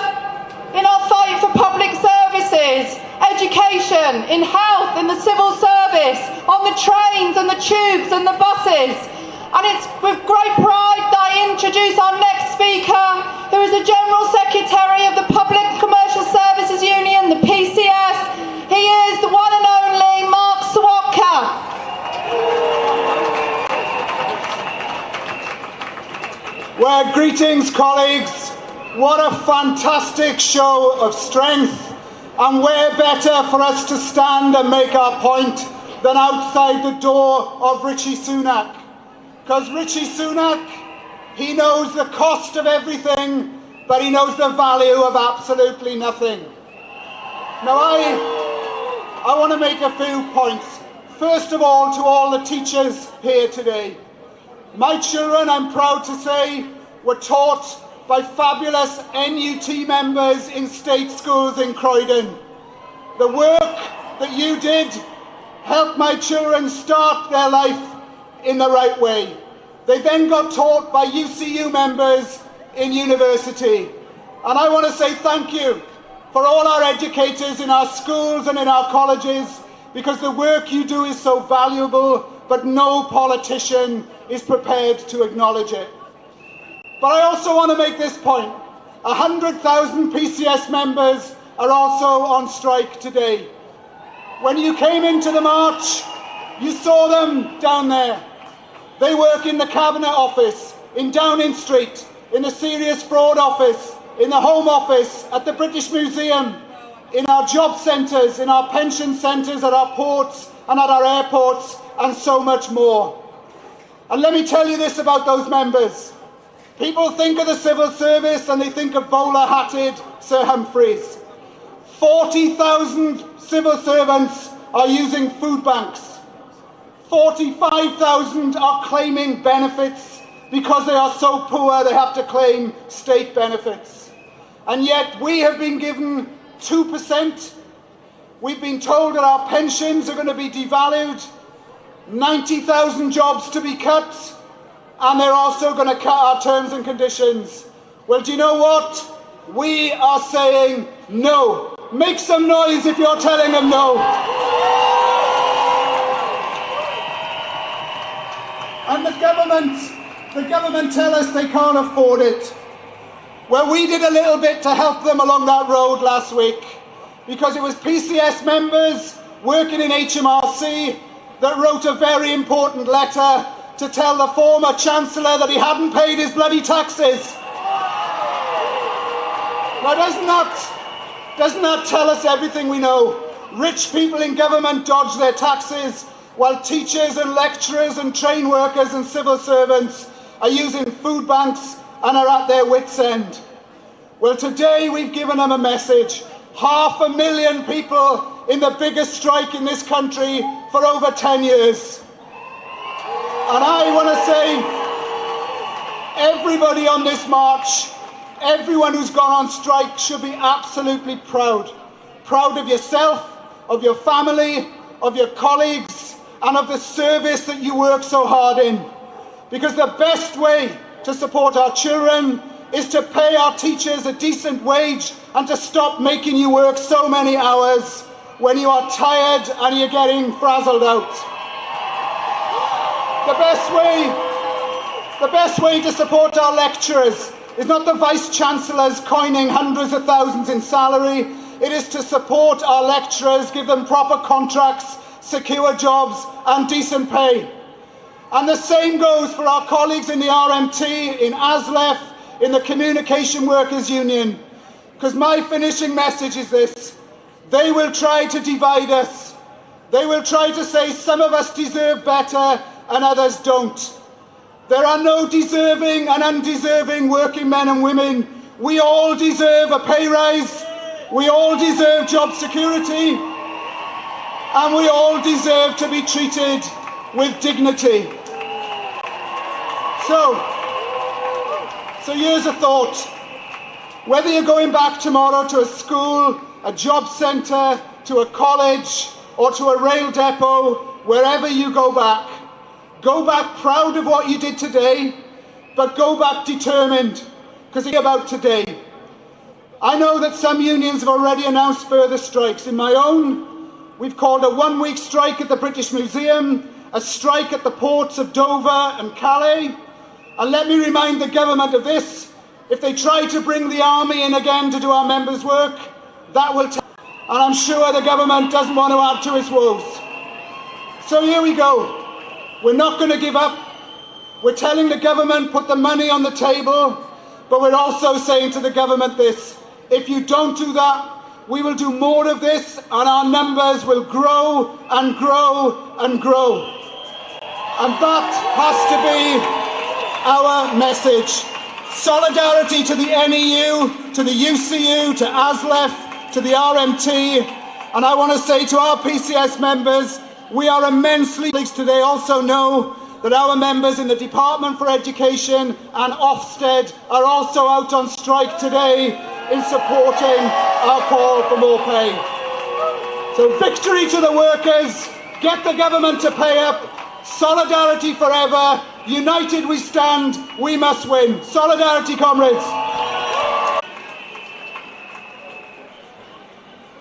Speaker 10: in our fight for public services, education, in health, in the civil service, on the trains and the tubes and the buses. And it's with great pride that I introduce our next speaker, who is the General Secretary of the Public Commercial Services Union, the PCS. He is the one and only Mark Swatka.
Speaker 11: Well, greetings, colleagues. What a fantastic show of strength. And where better for us to stand and make our point than outside the door of Rishi Sunak. Because Rishi Sunak, he knows the cost of everything, but he knows the value of absolutely nothing. Now, I want to make a few points. First of all, to all the teachers here today. My children, I'm proud to say, were taught by fabulous NUT members in state schools in Croydon. The work that you did helped my children start their life in the right way. They then got taught by UCU members in university. And I want to say thank you for all our educators in our schools and in our colleges, because the work you do is so valuable, but no politician is prepared to acknowledge it. But I also want to make this point. 100,000 PCS members are also on strike today. When you came into the march, you saw them down there. They work in the Cabinet Office, in Downing Street, in the Serious Fraud Office, in the Home Office, at the British Museum, in our job centres, in our pension centres, at our ports and at our airports, and so much more. And let me tell you this about those members. People think of the civil service and they think of bowler-hatted Sir Humphreys. 40,000 civil servants are using food banks. 45,000 are claiming benefits because they are so poor they have to claim state benefits. And yet we have been given 2%. We've been told that our pensions are going to be devalued, 90,000 jobs to be cut, and they're also going to cut our terms and conditions. Well, do you know what? We are saying no. Make some noise if you're telling them no. the government tell us they can't afford it. Well, we did a little bit to help them along that road last week, because it was PCS members working in HMRC that wrote a very important letter to tell the former Chancellor that he hadn't paid his bloody taxes. Now, doesn't that tell us everything we know? Rich people in government dodge their taxes, while teachers and lecturers and train workers and civil servants are using food banks and are at their wits' end. Well, today we've given them a message. 500,000 people in the biggest strike in this country for over 10 years. And I want to say, everybody on this march, everyone who's gone on strike should be absolutely proud. Proud of yourself, of your family, of your colleagues, and of the service that you work so hard in. Because the best way to support our children is to pay our teachers a decent wage and to stop making you work so many hours when you are tired and you're getting frazzled out. The best way to support our lecturers is not the Vice-Chancellors coining hundreds of thousands in salary. It is to support our lecturers, give them proper contracts, secure jobs and decent pay. And the same goes for our colleagues in the RMT, in ASLEF, in the Communication Workers Union. Because my finishing message is this: they will try to divide us. They will try to say some of us deserve better and others don't. There are no deserving and undeserving working men and women. We all deserve a pay rise. We all deserve job security. And we all deserve to be treated with dignity. So here's a thought. Whether you're going back tomorrow to a school, a job centre, to a college, or to a rail depot, wherever you go back proud of what you did today, but go back determined, because it's about today. I know that some unions have already announced further strikes. In my own, we've called a one-week strike at the British Museum, a strike at the ports of Dover and Calais. And let me remind the government of this: if they try to bring the army in again to do our members' work, that will take. And I'm sure the government doesn't want to add to its woes. So here we go. We're not going to give up. We're telling the government, put the money on the table, but we're also saying to the government this: if you don't do that, we will do more of this and our numbers will grow and grow and grow. And that has to be our message. Solidarity to the NEU, to the UCU, to ASLEF, to the RMT. And I want to say to our PCS members, we are immensely pleased today. Also know that our members in the Department for Education and Ofsted are also out on strike today in supporting our call for more pay. So victory to the workers, get the government to pay up, solidarity forever, united we stand, we must win. Solidarity, comrades.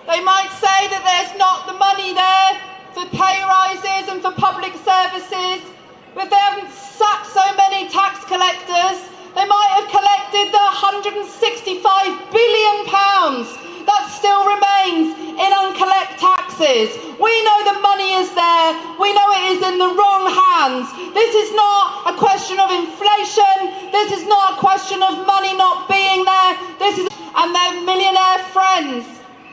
Speaker 10: They might say that there's not the money there for pay rises and for public services, but they haven't sacked so many tax collectors. They might have collected the £165 billion that still remains in uncollect taxes. We know the money is there. We know it is in the wrong hands. This is not a question of inflation. This is not a question of money not being there. This is, and their millionaire friends.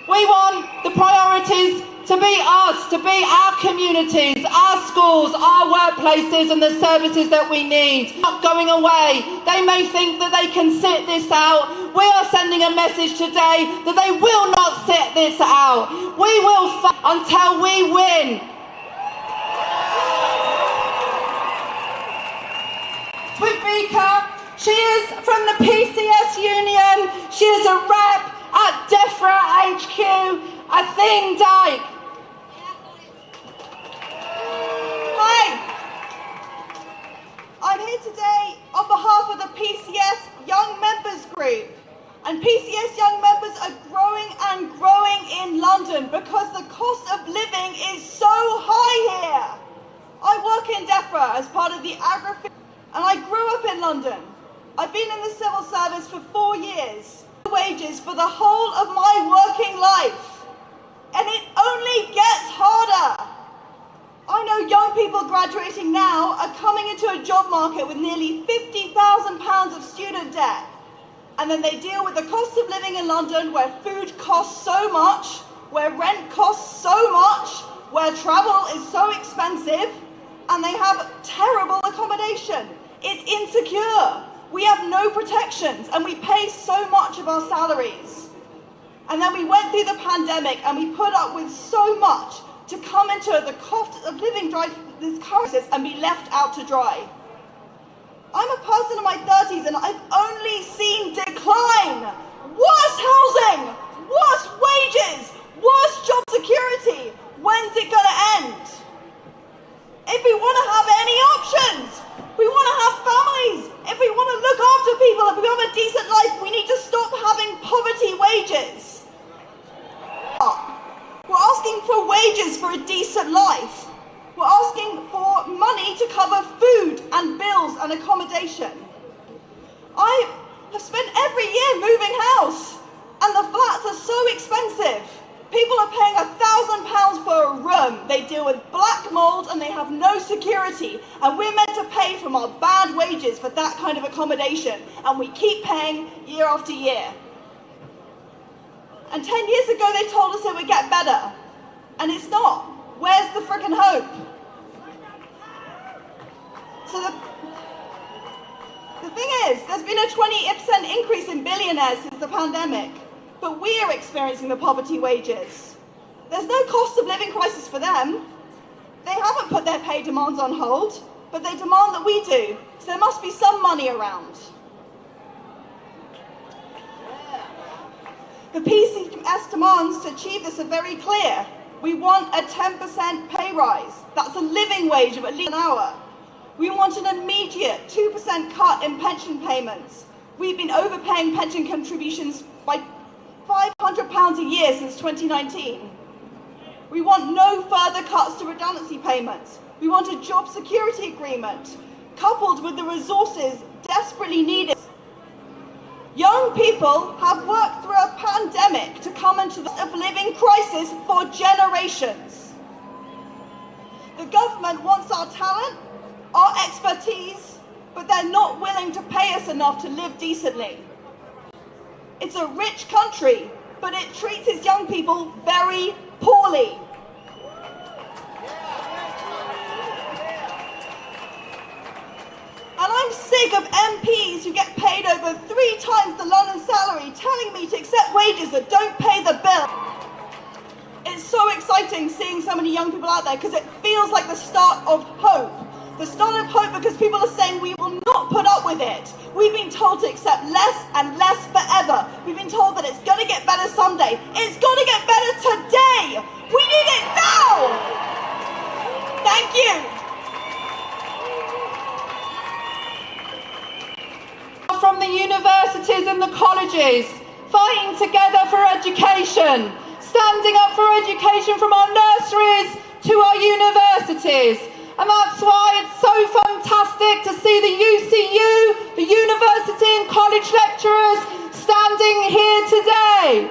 Speaker 10: We want the priorities to be us, to be our communities, our schools, our workplaces and the services that we need. Not going away. They may think that they can sit this out. We are sending a message today that they will not sit this out. We will fight until we win. Twibika, she is from the PCS union. She is a rep at DEFRA HQ, Athene Dyke. Hi, I'm here today on behalf of the PCS Young Members Group. And PCS Young Members are growing and growing in London because the cost of living is so high here. I work in DEFRA as part of the agri
Speaker 5: and I grew up in London. I've been in the civil service for 4 years. Wages for the whole of my working life, and it only gets harder. I know young people graduating now are coming into a job market with nearly £50,000 of student debt, and then they deal with the cost of living in London, where food costs so much, where rent costs so much, where travel is so expensive, and they have terrible accommodation. It's insecure. We have no protections, and we pay so much of our salaries. And then we went through the pandemic, and we put up with so much to come into the cost of living this crisis and be left out to dry. I'm a person in my 30s, and I've only seen decline. Worse housing, worse wages, worse job security. When's it going to end? If we want to have any options, we want to have families, if we want to look after people, if we have a decent life, we need to stop having poverty wages. We're asking for wages for a decent life. We're asking for money to cover food and bills and accommodation. I have spent every year moving house, and the flats are so expensive. People are paying £1,000 for a room. They deal with black mould and they have no security. And we're meant to pay from our bad wages for that kind of accommodation. And we keep paying year after year. And 10 years ago they told us it would get better. And it's not. Where's the frickin' hope? So the thing is, there's been a 20% increase in billionaires since the pandemic. But we are experiencing the poverty wages. There's no cost of living crisis for them. They haven't put their pay demands on hold, but they demand that we do. So there must be some money around. The PCS demands to achieve this are very clear. We want a 10% pay rise. That's a living wage of at least an hour. We want an immediate 2% cut in pension payments. We've been overpaying pension contributions by £500 a year since 2019. We want no further cuts to redundancy payments. We want a job security agreement, coupled with the resources desperately needed. Young people have worked through a pandemic to come into the cost of living crisis for generations. The government wants our talent, our expertise, but they're not willing to pay us enough to live decently. It's a rich country, but it treats its young people very poorly. And I'm sick of MPs who get paid over 3 times the London salary telling me to accept wages that don't pay the bill. It's so exciting seeing so many young people out there because it feels like the start of hope. The start of hope because people are saying we will not put up with it. We've been told to accept less and less forever. We've been told that it's going to get better someday. It's going to get better today. We need it now. Thank you.
Speaker 10: From the universities and the colleges, fighting together for education, standing up for education from our nurseries to our universities. And that's why it's so fantastic to see the UCU, the university and college lecturers standing here today.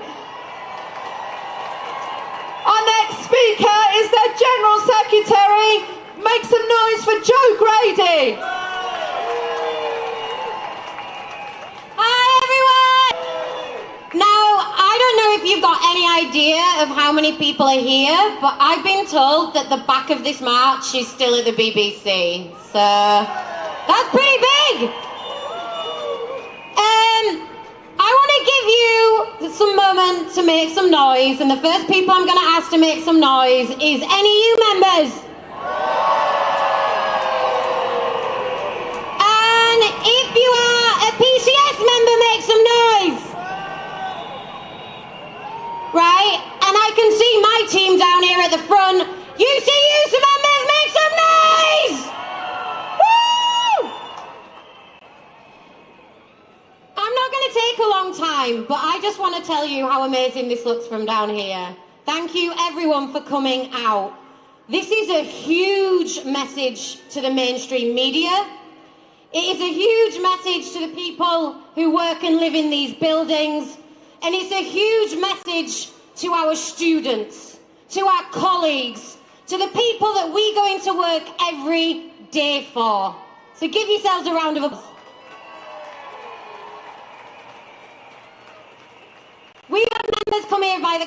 Speaker 10: Our next speaker is their General Secretary. Make some noise for Joe Grady.
Speaker 12: Hi everyone! Now, I don't know if you've got any idea of how many people are here, but I've been told that the back of this march is still at the BBC. So, that's pretty big! I want to give you some moment to make some noise, and the first people I'm going to ask to make some noise is NEU members. And if you are a PCS member, make some noise. Right? And I can see my team down here at the front. UCU members, make some noise! Woo! I'm not going to take a long time, but I just want to tell you how amazing this looks from down here. Thank you everyone for coming out. This is a huge message to the mainstream media. It is a huge message to the people who work and live in these buildings, and it's a huge message to our students, to our colleagues, to the people that we go into work every day for. So give yourselves a round of applause. We've had members come here by the